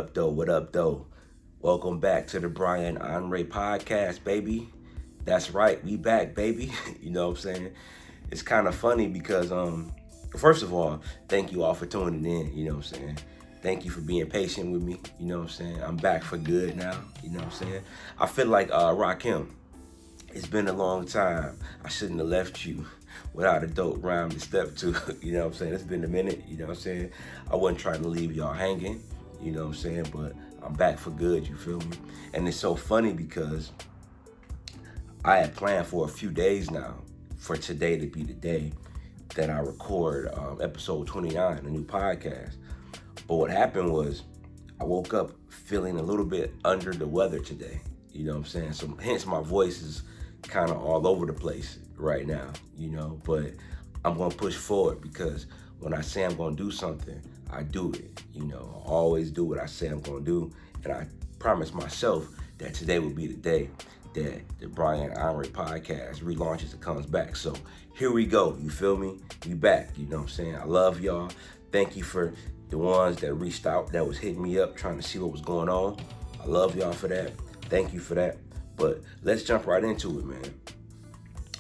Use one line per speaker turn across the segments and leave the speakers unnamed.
up, though? What up, though? Welcome back to the Brian Onrea podcast, baby. That's right, we back, baby. You know what I'm saying? It's kind of funny because, first of all, thank you all for tuning in. You know what I'm saying? Thank you for being patient with me. You know what I'm saying? I'm back for good now. You know what I'm saying? I feel like Rakim. It's been a long time. I shouldn't have left you without a dope rhyme to step to. You know what I'm saying? It's been a minute. You know what I'm saying? I wasn't trying to leave y'all hanging. You know what I'm saying? But I'm back for good. You feel me? And it's so funny because I had planned for a few days now for today to be the day that I record episode 29, a new podcast. But what happened was I woke up feeling a little bit under the weather today. You know what I'm saying? So hence my voice is kind of all over the place right now, you know, but I'm going to push forward because when I say I'm going to do something, I do it. You know, I always do what I say I'm going to do. And I promise myself that today will be the day that the Brian Onrea podcast relaunches and comes back. So here we go. You feel me? We back. You know what I'm saying? I love y'all. Thank you for the ones that reached out, that was hitting me up, trying to see what was going on. I love y'all for that. Thank you for that. But let's jump right into it, man.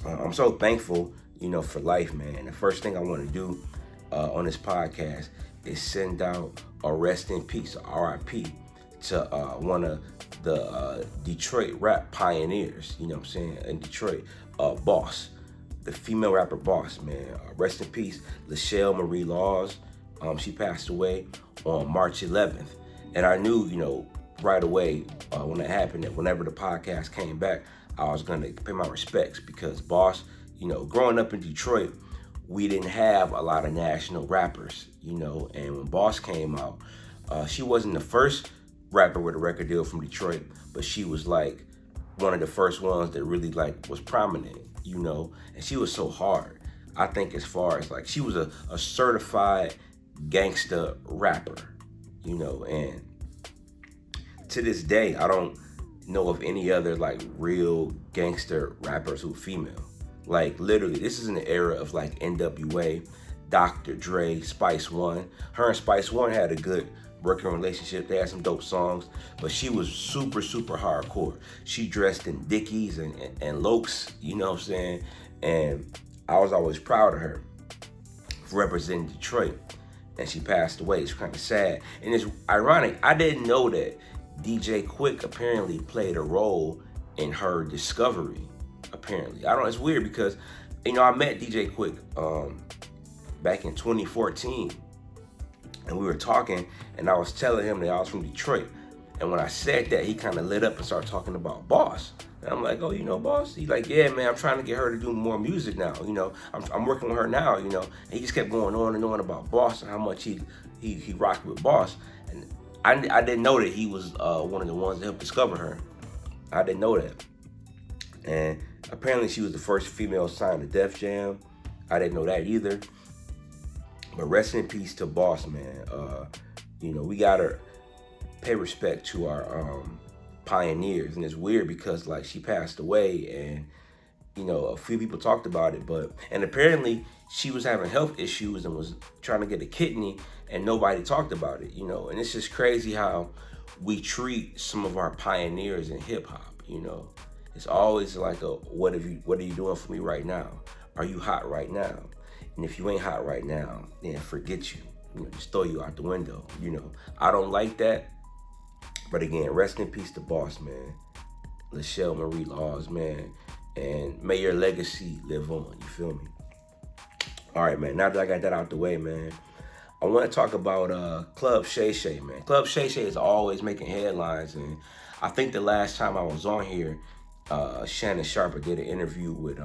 I'm so thankful, you know, for life, man. The first thing I want to do on this podcast is send out a rest in peace, RIP, to one of the Detroit rap pioneers, you know what I'm saying, in Detroit, Boss, the female rapper Boss, man. Rest in peace, Lachelle Marie Laws. She passed away on March 11th. And I knew, you know, right away when it happened that whenever the podcast came back, I was going to pay my respects because Boss, you know, growing up in Detroit, we didn't have a lot of national rappers, you know, and when Boss came out, she wasn't the first rapper with a record deal from Detroit, but she was like one of the first ones that really like was prominent, you know, and she was so hard. I think as far as like, she was a certified gangsta rapper, you know, and to this day, I don't know of any other like real gangster rappers who are female. Like literally, this is in the era of like NWA, Dr. Dre, Spice One. Her and Spice One had a good working relationship. They had some dope songs, but she was super, super hardcore. She dressed in Dickies and Lokes, you know what I'm saying? And I was always proud of her for representing Detroit. And she passed away. It's kind of sad. And it's ironic. I didn't know that DJ Quick apparently played a role in her discovery, apparently. I don't know, it's weird because, you know, I met DJ Quick back in 2014, and we were talking, and I was telling him that I was from Detroit. And when I said that, he kind of lit up and started talking about Boss. And I'm like, oh, you know, Boss? He's like, yeah, man, I'm trying to get her to do more music now. You know, I'm working with her now, you know. And he just kept going on and on about Boss and how much he rocked with Boss. And I didn't know that he was one of the ones that helped discover her. I didn't know that. And apparently she was the first female signed to Def Jam. I didn't know that either. But rest in peace to Boss, man. You know, we gotta pay respect to our pioneers. And it's weird because like she passed away and, you know, a few people talked about it, and apparently she was having health issues and was trying to get a kidney and nobody talked about it, you know. And it's just crazy how we treat some of our pioneers in hip hop, you know. It's always like what are you doing for me right now? Are you hot right now? And if you ain't hot right now, then forget you. You know, just throw you out the window, you know. I don't like that. But again, rest in peace to Boss, man. Lachelle Marie Laws, man. And may your legacy live on, you feel me? All right, man, now that I got that out the way, man, I want to talk about Club Shay Shay, man. Club Shay Shay is always making headlines, and I think the last time I was on here, Shannon Sharper did an interview with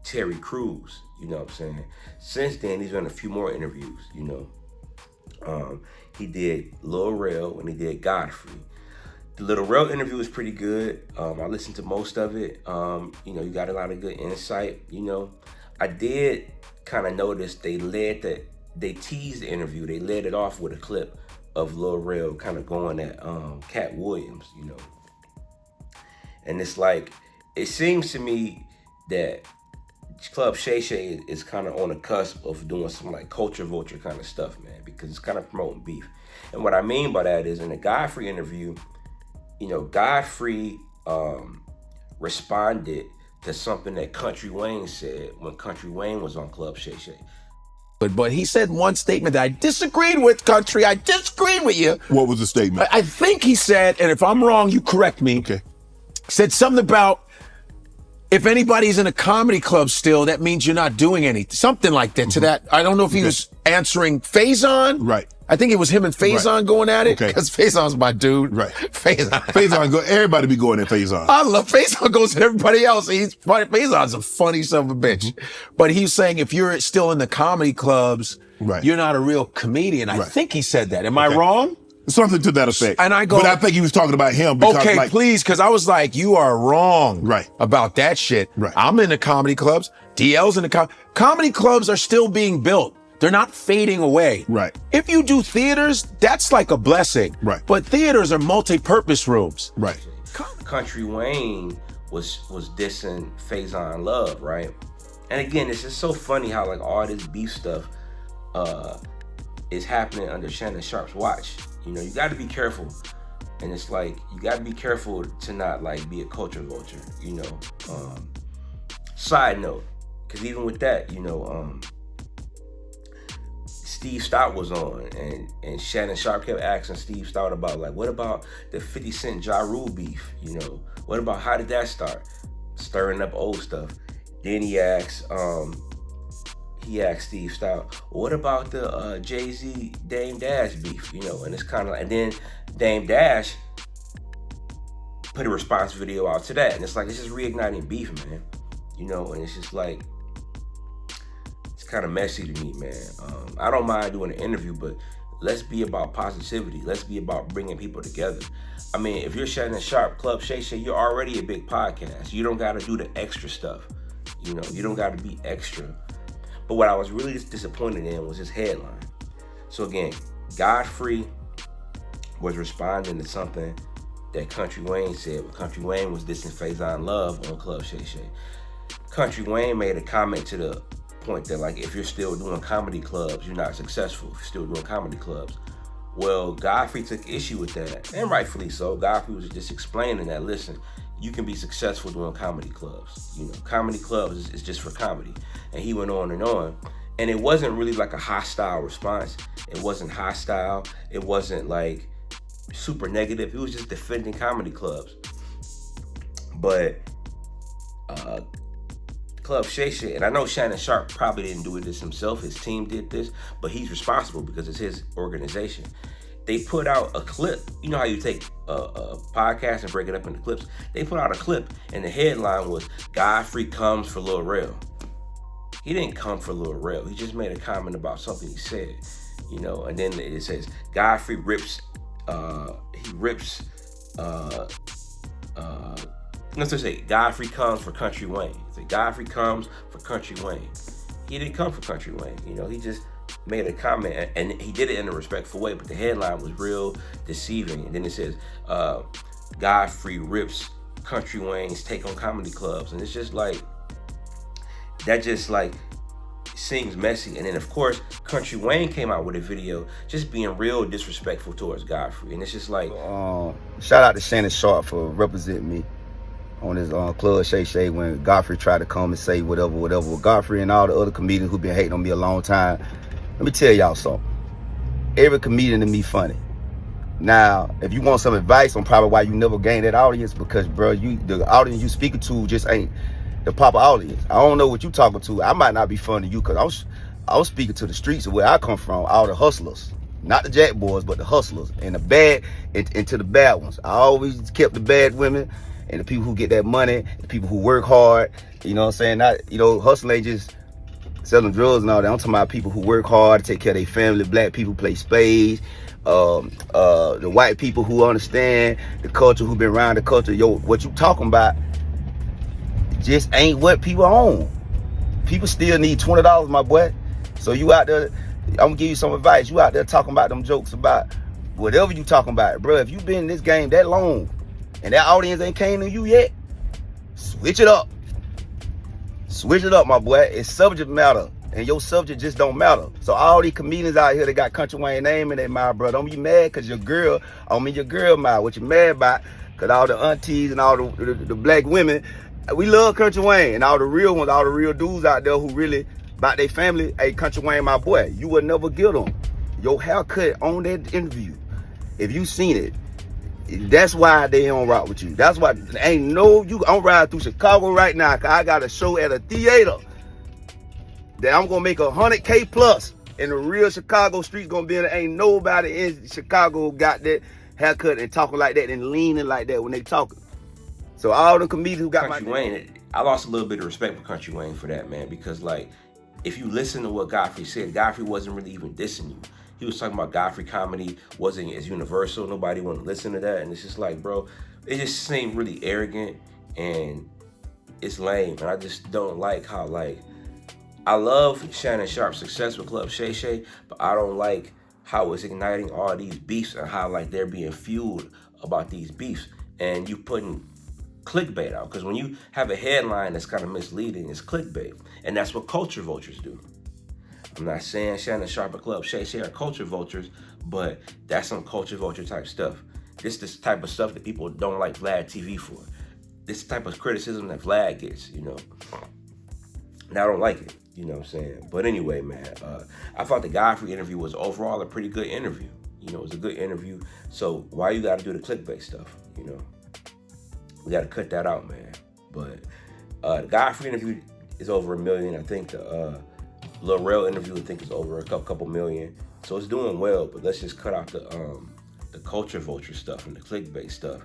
Terry Crews, you know what I'm saying? Since then, he's done a few more interviews, you know. He did Lil Rel and he did Godfrey. The Lil Rel interview was pretty good. I listened to most of it. You know, you got a lot of good insight, you know. I did kind of notice they teased the interview. They led it off with a clip of Lil Rel kind of going at Katt Williams, you know. And it's like, it seems to me that Club Shay Shay is kind of on the cusp of doing some like culture vulture kind of stuff, man, because it's kind of promoting beef. And what I mean by that is in the Godfrey interview, Godfrey responded to something that Kountry Wayne said when Kountry Wayne was on Club Shay Shay.
But he said one statement that I disagreed with, Country. I disagreed with you.
What was the statement?
I think he said, and if I'm wrong, you correct me.
Okay.
Said something about if anybody's in a comedy club still, that means you're not doing anything. Something like that. To that, I don't know if he was answering Faison.
Right.
I think it was him and Faison going at it.
Okay.
Because Faison's my dude.
Right.
Faison.
Everybody be going at Faison.
I love Faison goes at everybody else. He's funny. Faison's a funny son of a bitch. But he's saying if you're still in the comedy clubs,
right,
you're not a real comedian. I think he said that. Am I wrong?
Something to that effect.
And I go,
but I think he was talking about him. Because,
okay, please, because I was like, you are wrong about that shit.
Right.
I'm in the comedy clubs. DL's in the comedy clubs are still being built. They're not fading away.
Right.
If you do theaters, that's like a blessing.
Right.
But theaters are multi-purpose rooms.
Right.
Kountry Wayne was dissing Faison Love, right? And again, it's just so funny how like all this beef stuff is happening under Shannon Sharpe's watch. You got to be careful, and it's like you got to be careful to not like be a culture vulture. Side note, because even with that, Steve Stout was on, and Shannon Sharpe kept asking Steve Stout about like, what about the 50 Cent Ja Rule beef? What about how did that start? Stirring up old stuff. Then he asked Steve Stout, what about the Jay-Z Dame Dash beef? And it's kind of like, and then Dame Dash put a response video out to that, and it's like it's just reigniting beef, man. And it's just like it's kind of messy to me, man. I don't mind doing an interview, but let's be about positivity. Let's be about bringing people together. I mean, if you're Shannon Sharpe, Club Shay Shay, you're already a big podcast. You don't got to do the extra stuff. You don't got to be extra. But what I was really disappointed in was his headline. So again, Godfrey was responding to something that Kountry Wayne said. When Kountry Wayne was dissing Faison Love on Club Shay Shay. Kountry Wayne made a comment to the point that like, if you're still doing comedy clubs, you're not successful. If you're still doing comedy clubs. Well, Godfrey took issue with that, and rightfully so. Godfrey was just explaining that, listen, you can be successful doing comedy clubs. Comedy clubs is just for comedy. And he went on, and it wasn't really like a hostile response. It wasn't hostile. It wasn't like super negative. He was just defending comedy clubs. But Club Shay Shay, and I know Shannon Sharpe probably didn't do this himself. His team did this, but he's responsible because it's his organization. They put out a clip. You know how you take a podcast and break it up into clips? They put out a clip, and the headline was, Godfrey comes for Lil Rel. He didn't come for Lil Rel. He just made a comment about something he said, and then it says, Godfrey rips, let's just say, Godfrey comes for Kountry Wayne. Say, Godfrey comes for Kountry Wayne. He didn't come for Kountry Wayne. He just made a comment, and he did it in a respectful way, but the headline was real deceiving. And then it says, Godfrey rips Kountry Wayne's take on comedy clubs. And it's just like, that just like seems messy. And then of course, Kountry Wayne came out with a video just being real disrespectful towards Godfrey. And it's just like...
shout out to Shannon Sharpe for representing me on his Club Shay Shay when Godfrey tried to come and say whatever. With Godfrey and all the other comedians who've been hating on me a long time, let me tell y'all something. Every comedian to me funny. Now, if you want some advice on probably why you never gain that audience, because bro, the audience you speaking to just ain't the proper audience. I don't know what you talking to. I might not be funny to you because I was speaking to the streets of where I come from, all the hustlers. Not the jack boys, but the hustlers. And the bad, and to the bad ones. I always kept the bad women and the people who get that money, the people who work hard. You know what I'm saying? Not, hustling ain't just selling drugs and all that. I'm talking about people who work hard to take care of their family. Black people play spades. The white people who understand the culture, who been around the culture. What you talking about just ain't what people own. People still need $20, my boy. So you out there, I'm gonna give you some advice. You out there talking about them jokes about whatever you talking about, bro. If you been in this game that long and that audience ain't came to you yet, switch it up. Switch it up, my boy. It's subject matter. And your subject just don't matter. So all these comedians out here that got Country Wayne name in their mouth, bro, don't be mad because your girl mouth. What you mad about? Because all the aunties and all the black women, we love Country Wayne. And all the real ones, all the real dudes out there who really about their family, hey, Country Wayne, my boy, you would never get them. Your haircut on that interview, if you seen it, that's why they don't rock with you. That's why I'm riding through Chicago right now because I got a show at a theater that I'm gonna make $100K plus, and the real Chicago streets gonna be in it. Ain't nobody in Chicago got that haircut and talking like that and leaning like that when they talking. So all the comedians who got
Country Wayne, I lost a little bit of respect for Country Wayne for that, man, because like if you listen to what Godfrey said, Godfrey wasn't really even dissing you. He was talking about Godfrey comedy wasn't as universal. Nobody wanted to listen to that, and it's just like, bro, it just seemed really arrogant and it's lame, and I just don't like how like. I love Shannon Sharp's success with Club Shay Shay, but I don't like how it's igniting all these beefs and how like they're being fueled about these beefs. And you putting clickbait out, because when you have a headline that's kind of misleading, it's clickbait. And that's what culture vultures do. I'm not saying Shannon Sharp or Club Shay Shay are culture vultures, but that's some culture vulture type stuff. This type of stuff that people don't like Vlad TV for. This type of criticism that Vlad gets, you know. And I don't like it. You know what I'm saying? But anyway, man, I thought the Godfrey interview was overall a pretty good interview. You know, it was a good interview. So why you got to do the clickbait stuff? You know, we got to cut that out, man. But the Godfrey interview is over 1 million. I think the Lil Rel interview, I think, is over a couple million. So it's doing well. But let's just cut out the culture vulture stuff and the clickbait stuff.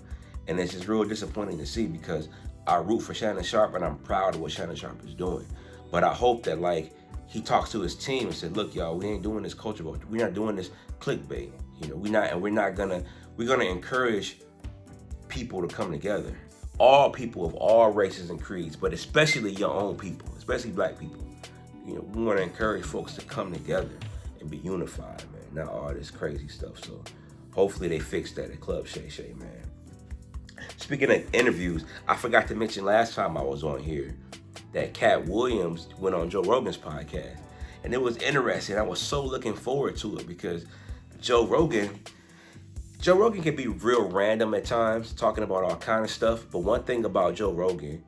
And it's just real disappointing to see because I root for Shannon Sharp and I'm proud of what Shannon Sharp is doing. But I hope that like he talks to his team and said, look, y'all, we ain't doing this culture vulture. We're not doing this clickbait. You know, we're gonna encourage people to come together. All people of all races and creeds, but especially your own people, especially black people. You know, we want to encourage folks to come together and be unified, man. Not all this crazy stuff. So hopefully they fix that at Club Shay Shay, man. Speaking of interviews, I forgot to mention last time I was on here that Katt Williams went on Joe Rogan's podcast. And it was interesting. I was so looking forward to it because Joe Rogan can be real random at times, talking about all kind of stuff. But one thing about Joe Rogan,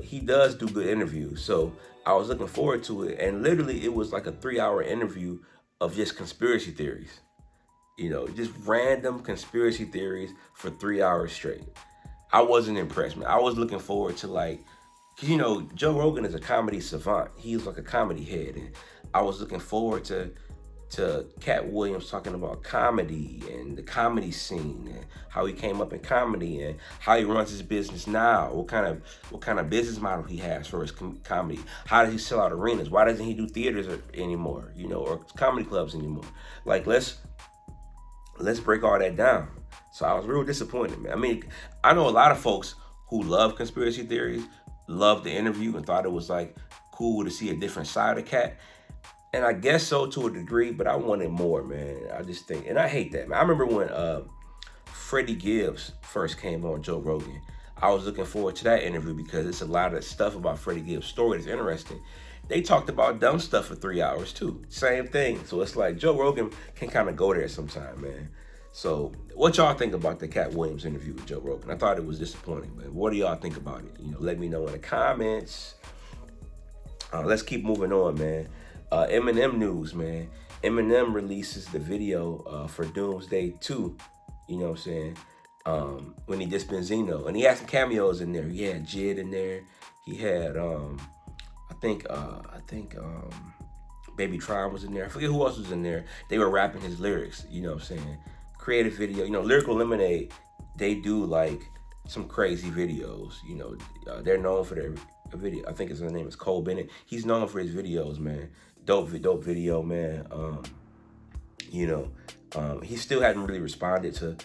he does do good interviews. So I was looking forward to it. And literally it was like a 3-hour interview of just conspiracy theories. You know, just random conspiracy theories for 3 hours straight. I wasn't impressed, man. I was looking forward to like, you know, Joe Rogan is a comedy savant. He's like a comedy head. And I was looking forward to Katt Williams talking about comedy and the comedy scene and how he came up in comedy and how he runs his business now. What kind of business model he has for his comedy. How does he sell out arenas? Why doesn't he do theaters anymore? You know, or comedy clubs anymore? Like, let's break all that down. So I was real disappointed, man. I mean, I know a lot of folks who love conspiracy theories, loved the interview and thought it was like cool to see a different side of Katt. And I guess so to a degree, but I wanted more, man. I just think, and I hate that, man. I remember when Freddie Gibbs first came on Joe Rogan. I was looking forward to that interview because it's a lot of stuff about Freddie Gibbs' story that's interesting. They talked about dumb stuff for 3 hours too. Same thing. So it's like Joe Rogan can kind of go there sometime, man. So what y'all think about the Katt Williams interview with Joe Rogan? I thought it was disappointing, man. What do y'all think about it? You know, let me know in the comments. Let's keep moving on, man. Eminem news, man. Eminem releases the video for Doomsday 2. You know what I'm saying? When he did Benzino. And he had some cameos in there. He had Jid in there. He had I think Baby Tron was in there. I forget who else was in there. They were rapping his lyrics, you know what I'm saying? Creative video. You know, Lyrical Lemonade, they do like some crazy videos. You know, they're known for their video. I think his name is Cole Bennett. He's known for his videos, man. Dope video, man. You know, he still hasn't really responded to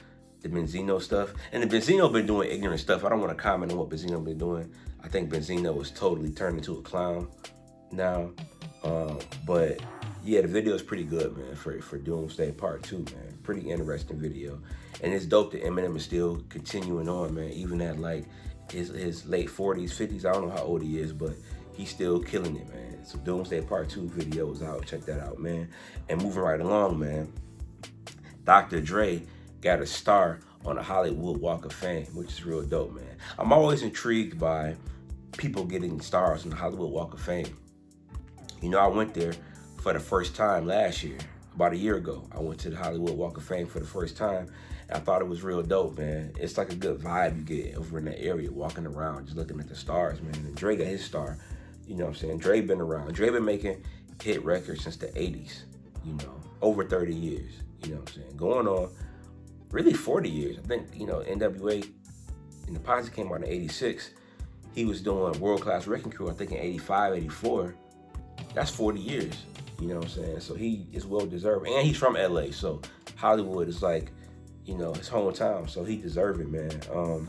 the Benzino stuff. And the Benzino been doing ignorant stuff. I don't want to comment on what Benzino been doing. I think Benzino was totally turned into a clown now. But yeah, the video is pretty good, man, for Doomsday Part 2, man. Pretty interesting video. And it's dope that Eminem is still continuing on, man, even at like his late 40s, 50s. I don't know how old he is, but he's still killing it, man. So Doomsday Part 2 video is out. Check that out, man. And moving right along, man. Dr. Dre got a star on the Hollywood Walk of Fame, which is real dope, man. I'm always intrigued by people getting stars on the Hollywood Walk of Fame. You know, I went there for the first time last year, about a year ago. I went to the Hollywood Walk of Fame for the first time, and I thought it was real dope, man. It's like a good vibe you get over in that area, walking around, just looking at the stars, man. And Dre got his star, you know what I'm saying? Dre been around. Dre been making hit records since the 80s, you know, over 30 years, you know what I'm saying? Going on really 40 years. I think, you know, NWA and the Posse came out in 86. He was doing World Class Wrecking Crew, I think in 85, 84. That's 40 years, you know what I'm saying? So he is well deserved. And he's from LA, so Hollywood is like, you know, his hometown. So he deserved it, man.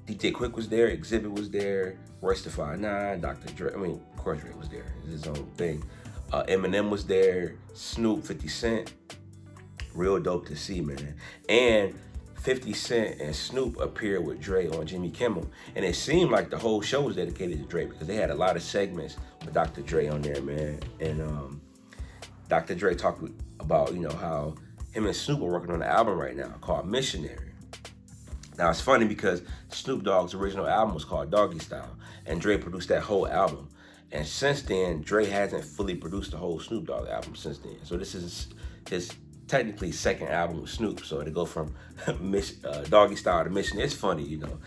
DJ Quick was there, Exhibit was there, Royce da 5'9", Dr. Dre, I mean, of course Dre was there. It's his own thing. Eminem was there, Snoop, 50 Cent. Real dope to see, man. And 50 Cent and Snoop appeared with Dre on Jimmy Kimmel. And it seemed like the whole show was dedicated to Dre because they had a lot of segments with Dr. Dre on there, man. And Dr. Dre talked about, you know, how him and Snoop are working on an album right now called Missionary. Now, it's funny because Snoop Dogg's original album was called Doggy Style, and Dre produced that whole album. And since then, Dre hasn't fully produced the whole Snoop Dogg album since then. So this is his technically second album with Snoop. So to go from Doggy Style to Mission, it's funny, you know.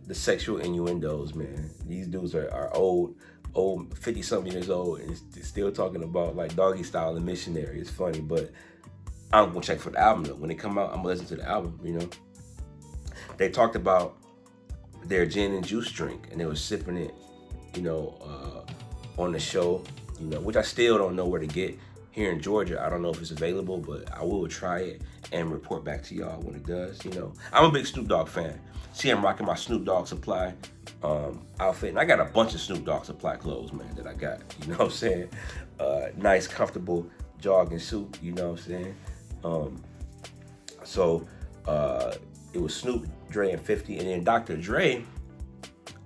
The sexual innuendos, man. These dudes are old, 50-something years old, and still talking about like Doggy Style and Missionary. It's funny, but I'm gonna check for the album though. When it come out, I'm gonna listen to the album, you know. They talked about their gin and juice drink, and they were sipping it, you know, on the show, you know, which I still don't know where to get here in Georgia. I don't know if it's available, but I will try it and report back to y'all when it does, you know. I'm a big Snoop Dogg fan. See, I'm rocking my Snoop Dogg Supply outfit, and I got a bunch of Snoop Dogg Supply clothes, man, that I got, you know what I'm saying? Nice, comfortable jogging suit, you know what I'm saying? It was Snoop, Dre, and 50, and then Dr. Dre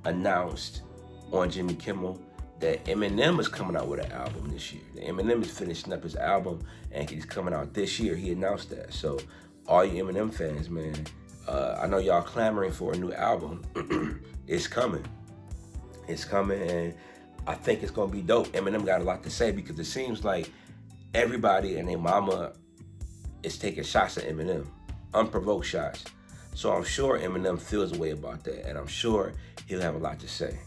announced on Jimmy Kimmel that Eminem is coming out with an album this year. Eminem is finishing up his album, and he's coming out this year. He announced that. So all you Eminem fans, man, I know y'all clamoring for a new album. It's coming. It's coming, and I think it's gonna be dope. Eminem got a lot to say because it seems like everybody and their mama is taking shots at Eminem, unprovoked shots. So I'm sure Eminem feels a way about that, and I'm sure he'll have a lot to say.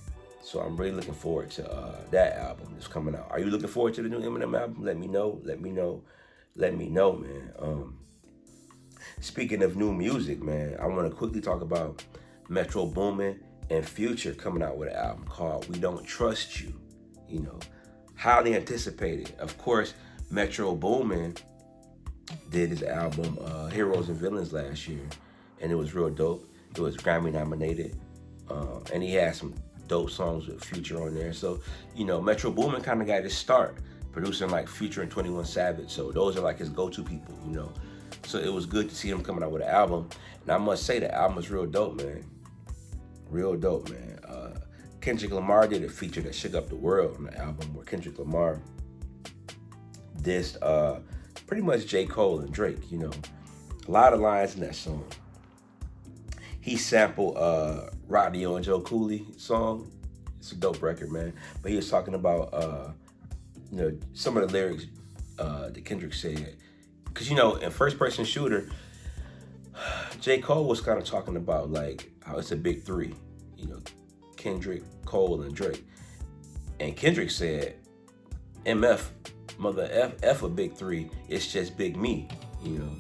So I'm really looking forward to that album that's coming out. Are you looking forward to the new Eminem album? Let me know, man. Speaking of new music, man, I want to quickly talk about Metro Boomin and Future coming out with an album called We Don't Trust You. You know, highly anticipated. Of course, Metro Boomin did his album Heroes and Villains last year, and it was real dope. It was Grammy nominated, and he had some dope songs with Future on there. So, you know, Metro Boomin kind of got his start producing like Future and 21 Savage. So those are like his go-to people, you know. So it was good to see him coming out with an album. And I must say the album is real dope, man. Real dope, man. Kendrick Lamar did a feature that shook up the world on the album, where Kendrick Lamar dissed pretty much J.Cole and Drake, you know. A lot of lines in that song. He sampled Rodney and Joe Cooley song. It's a dope record, man. But he was talking about, you know, some of the lyrics that Kendrick said. Because, you know, in First Person Shooter, J. Cole was kind of talking about, like, how it's a big three. You know, Kendrick, Cole, and Drake. And Kendrick said, MF, mother F a big three, it's just big me, you know.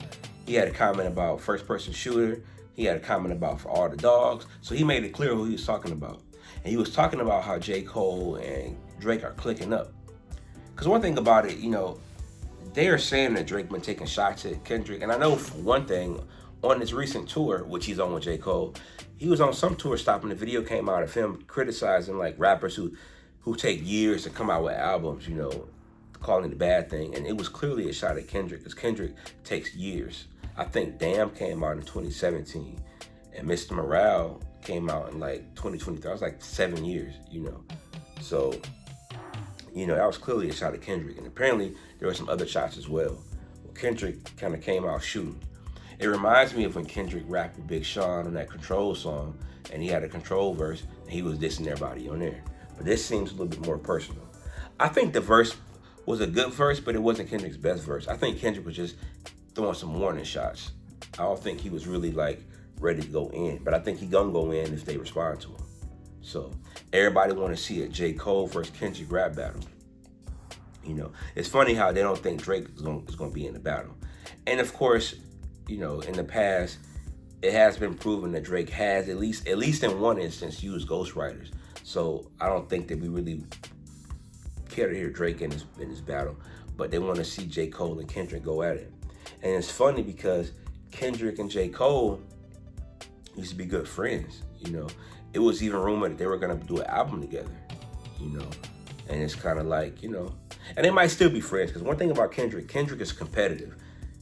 He had a comment about First Person Shooter. He had a comment about For All the Dogs. So he made it clear who he was talking about. And he was talking about how J. Cole and Drake are clicking up. Because one thing about it, you know, they are saying that Drake been taking shots at Kendrick. And I know for one thing, on this recent tour, which he's on with J. Cole, he was on some tour stopping. The video came out of him criticizing like rappers who take years to come out with albums, you know, calling it a bad thing. And it was clearly a shot at Kendrick, because Kendrick takes years. I think Damn came out in 2017, and Mr. Morale came out in like 2023. That was like 7 years, you know. So, you know, that was clearly a shot at Kendrick. And apparently there were some other shots as well. Kendrick kind of came out shooting. It reminds me of when Kendrick rapped with Big Sean on that Control song, and he had a Control verse, and he was dissing everybody on there. But this seems a little bit more personal. I think the verse was a good verse, but it wasn't Kendrick's best verse. I think Kendrick was just throwing some warning shots. I don't think he was really like ready to go in, but I think he gonna go in if they respond to him. So everybody want to see a J. Cole versus Kendrick rap battle. You know, it's funny how they don't think Drake is going to be in the battle. And of course, you know, in the past, it has been proven that Drake has at least in one instance used ghostwriters. So I don't think that we really care to hear Drake in his battle, but they want to see J. Cole and Kendrick go at it. And it's funny because Kendrick and J. Cole used to be good friends. You know, it was even rumored that they were going to do an album together. You know, and it's kind of like, you know, and they might still be friends, because one thing about Kendrick is competitive.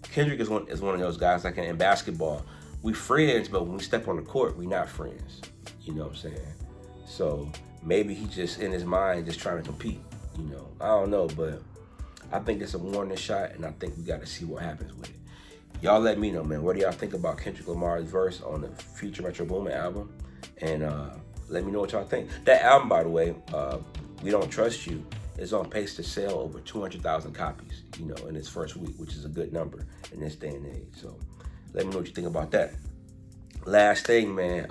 Kendrick is one of those guys, like in basketball, we friends, but when we step on the court, we not friends. You know what I'm saying? So maybe he just in his mind just trying to compete. You know, I don't know, but I think it's a warning shot, and I think we got to see what happens with it. Y'all let me know, man. What do y'all think about Kendrick Lamar's verse on the Future Metro Boomin album? And let me know what y'all think. That album, by the way, We Don't Trust You, is on pace to sell over 200,000 copies, you know, in its first week, which is a good number in this day and age. So let me know what you think about that. Last thing, man,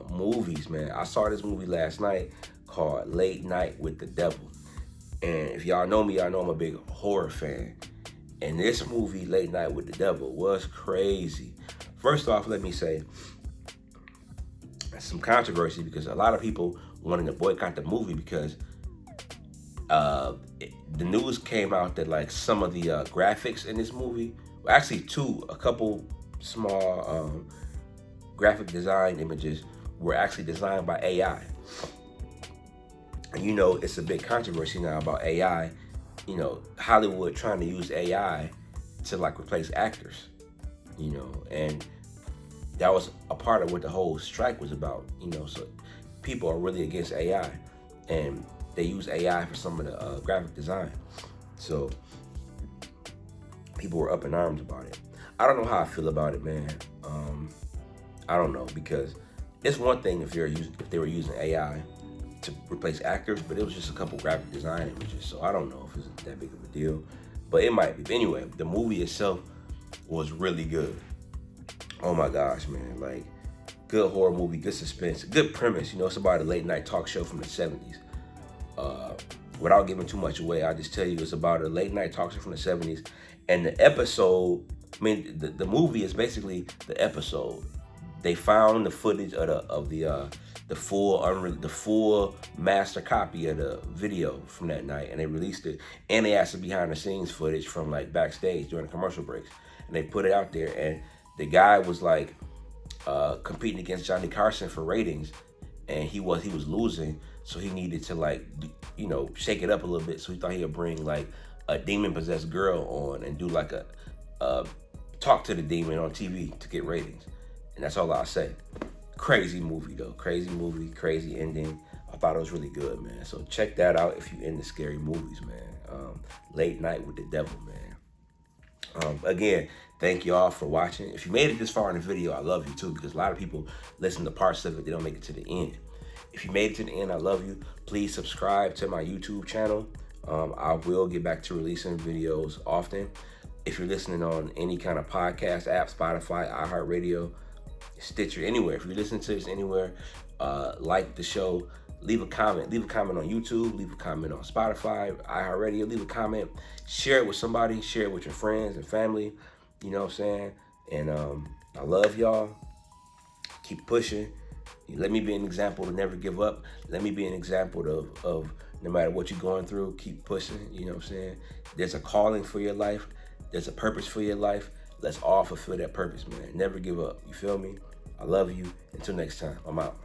movies, man. I saw this movie last night called Late Night with the Devil. And if y'all know me, y'all know I'm a big horror fan. And this movie, Late Night with the Devil, was crazy. First off, let me say, some controversy, because a lot of people wanted to boycott the movie because the news came out that like some of the graphics in this movie, well, actually a couple small graphic design images were actually designed by AI. And you know, it's a big controversy now about AI. You know, Hollywood trying to use AI to like replace actors, you know, and that was a part of what the whole strike was about, you know. So people are really against AI, and they use AI for some of the graphic design. So people were up in arms about it. I don't know how I feel about it, man. I don't know, because it's one thing if they were using AI to replace actors, but it was just a couple graphic design images. So I don't know if it's that big of a deal, but it might be. But anyway, the movie itself was really good. Oh my gosh, man. Like, good horror movie, good suspense, good premise. You know, it's about a late night talk show from the 70s. Without giving too much away, I'll just tell you it's about a late night talk show from the 70s. And the episode, I mean, the movie is basically the episode. They found the footage of the full master copy of the video from that night, and they released it. And they had some behind the scenes footage from like backstage during the commercial breaks, and they put it out there. And the guy was like competing against Johnny Carson for ratings, and he was losing, so he needed to like, you know, shake it up a little bit. So he thought he would bring like a demon possessed girl on and do like a talk to the demon on TV to get ratings. And that's all I'll say. Crazy movie though, crazy movie, crazy ending. I thought it was really good, man. So check that out if you're into scary movies, man. Late Night with the Devil, man. Again, thank y'all for watching. If you made it this far in the video, I love you too, because a lot of people listen to parts of it, they don't make it to the end. If you made it to the end, I love you. Please subscribe to my YouTube channel. I will get back to releasing videos often. If you're listening on any kind of podcast app, Spotify, iHeartRadio, Stitcher, anywhere. If you're listening to this anywhere, like the show, leave a comment. Leave a comment on YouTube, leave a comment on Spotify, iHeartRadio, leave a comment. Share it with somebody, share it with your friends and family. You know what I'm saying? And I love y'all. Keep pushing. Let me be an example to never give up. Let me be an example of no matter what you're going through, keep pushing. You know what I'm saying? There's a calling for your life. There's a purpose for your life. Let's all fulfill that purpose, man. Never give up. You feel me? I love you. Until next time, I'm out.